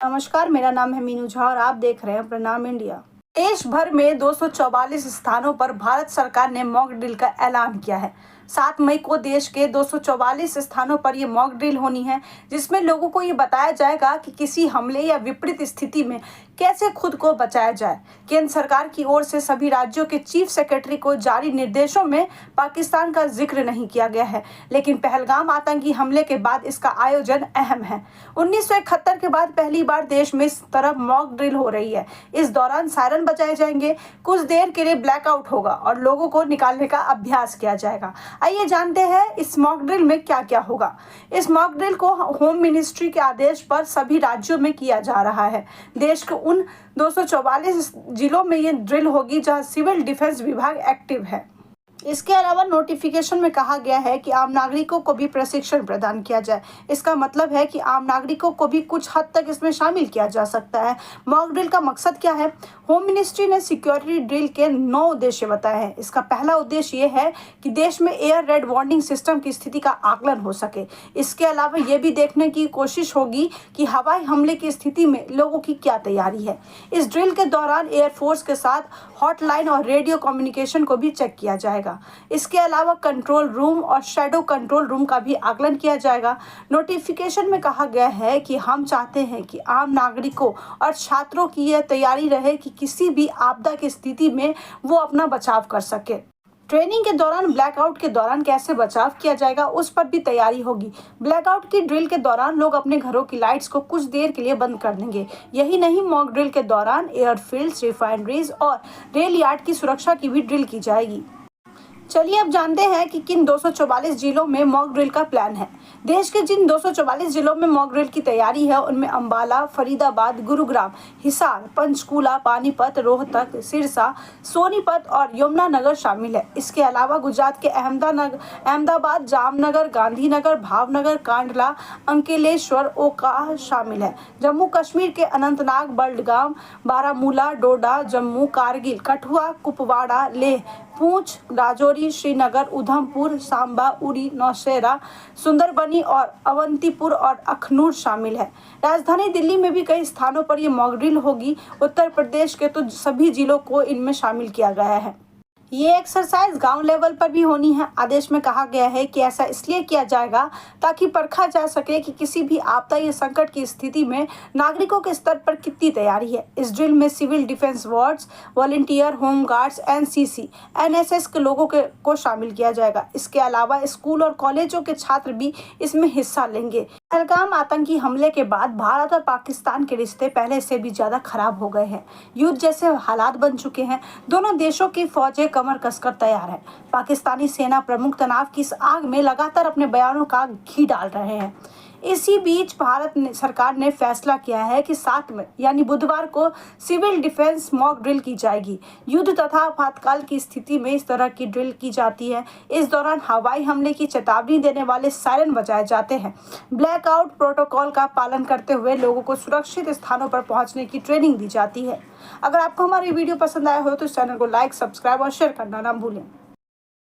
नमस्कार, मेरा नाम है मीनू झा और आप देख रहे हैं प्रणाम इंडिया। देश भर में 244 स्थानों पर भारत सरकार ने मॉक ड्रिल का ऐलान किया है। 7 मई को देश के 244 स्थानों पर ये मॉक ड्रिल होनी है, जिसमें लोगों को ये बताया जाएगा कि किसी हमले या विपरीत स्थिति में कैसे खुद को बचाया जाए। केंद्र सरकार की ओर से सभी राज्यों के चीफ सेक्रेटरी को जारी निर्देशों में पाकिस्तान का जिक्र नहीं किया गया है, लेकिन पहलगाम आतंकी हमले के बाद इसका आयोजन अहम है। 1971 के बाद पहली बार देश में इस तरह मॉक ड्रिल हो रही है। इस दौरान सायरन बजाए जाएंगे, कुछ देर के लिए ब्लैकआउट होगा और लोगों को निकालने का अभ्यास किया जाएगा। आइए जानते हैं इस मॉक ड्रिल में क्या क्या होगा। इस मॉक ड्रिल को होम मिनिस्ट्री के आदेश पर सभी राज्यों में किया जा रहा है। देश के उन 244 जिलों में ये ड्रिल होगी जहां सिविल डिफेंस विभाग एक्टिव है। इसके अलावा नोटिफिकेशन में कहा गया है कि आम नागरिकों को भी प्रशिक्षण प्रदान किया जाए। इसका मतलब है कि आम नागरिकों को भी कुछ हद तक इसमें शामिल किया जा सकता है। मॉक ड्रिल का मकसद क्या है? होम मिनिस्ट्री ने सिक्योरिटी ड्रिल के 9 उद्देश्य बताए हैं। इसका पहला उद्देश्य ये है कि देश में एयर रेड वार्निंग सिस्टम की स्थिति का आकलन हो सके। इसके अलावा ये भी देखने की कोशिश होगी कि हवाई हमले की स्थिति में लोगों की क्या तैयारी है। इस ड्रिल के दौरान एयरफोर्स के साथ हॉटलाइन और रेडियो कम्युनिकेशन को भी चेक किया जाएगा। इसके अलावा कंट्रोल रूम और शैडो कंट्रोल रूम का भी आकलन किया जाएगा। नोटिफिकेशन में कहा गया है कि हम चाहते हैं कि आम नागरिकों और छात्रों की यह तैयारी रहे कि किसी भी आपदा की स्थिति में वो अपना बचाव कर सके। ट्रेनिंग के दौरान ब्लैकआउट के दौरान कैसे बचाव किया जाएगा उस पर भी तैयारी होगी। ब्लैकआउट की ड्रिल के दौरान लोग अपने घरों की लाइट्स को कुछ देर के लिए बंद कर देंगे। यही नहीं, मॉक ड्रिल के दौरान एयरफील्ड्स, रिफाइनरीज और रेल यार्ड की सुरक्षा की भी ड्रिल की जाएगी। चलिए अब जानते हैं कि किन 244 जिलों में मॉक ड्रिल का प्लान है। देश के जिन 244 जिलों में मॉक ड्रिल की तैयारी है उनमें अंबाला, फरीदाबाद, गुरुग्राम, हिसार, पंचकूला, पानीपत, रोहतक, सिरसा, सोनीपत और यमुनानगर शामिल है। इसके अलावा गुजरात के अहमदाबाद, जामनगर, गांधीनगर, भावनगर, कांडला, अंकलेश्वर, ओखा शामिल है। जम्मू कश्मीर के अनंतनाग, बडगाम, बारामूला, डोडा, जम्मू, कारगिल, कठुआ, कुपवाड़ा, लेह, पूंछ, राजौरी, श्रीनगर, उधमपुर, सांबा, उरी, नौशेरा, सुंदरबनी और अवंतीपुर और अखनूर शामिल है। राजधानी दिल्ली में भी कई स्थानों पर ये मॉक ड्रिल होगी। उत्तर प्रदेश के तो सभी जिलों को इनमें शामिल किया गया है। ये एक्सरसाइज गांव लेवल पर भी होनी है। आदेश में कहा गया है कि ऐसा इसलिए किया जाएगा ताकि परखा जा सके कि किसी भी आपदा या संकट की स्थिति में नागरिकों के स्तर पर कितनी तैयारी है। इस ड्रिल में civil defence wards, volunteer, home guards, NCC, NSS के लोगों को शामिल किया जाएगा। इसके अलावा स्कूल और कॉलेजों के छात्र भी इसमें हिस्सा लेंगे। पहलगाम आतंकी हमले के बाद भारत और पाकिस्तान के रिश्ते पहले से भी ज्यादा खराब हो गए हैं। युद्ध जैसे हालात बन चुके हैं। दोनों देशों की फौजें कमर कसकर तैयार है। पाकिस्तानी सेना प्रमुख तनाव की इस आग में लगातार अपने बयानों का घी डाल रहे हैं। इसी बीच भारत सरकार ने फैसला किया है कि 7 मई यानी बुधवार को सिविल डिफेंस मॉक ड्रिल की जाएगी। युद्ध तथा आपातकाल की स्थिति में इस तरह की ड्रिल की जाती है। इस दौरान हवाई हमले की चेतावनी देने वाले सायरन बजाए जाते हैं। ब्लैकआउट प्रोटोकॉल का पालन करते हुए लोगों को सुरक्षित स्थानों पर पहुंचने की ट्रेनिंग दी जाती है। अगर आपको हमारी वीडियो पसंद आया हो तो इस चैनल को लाइक, सब्सक्राइब और शेयर करना ना भूलें।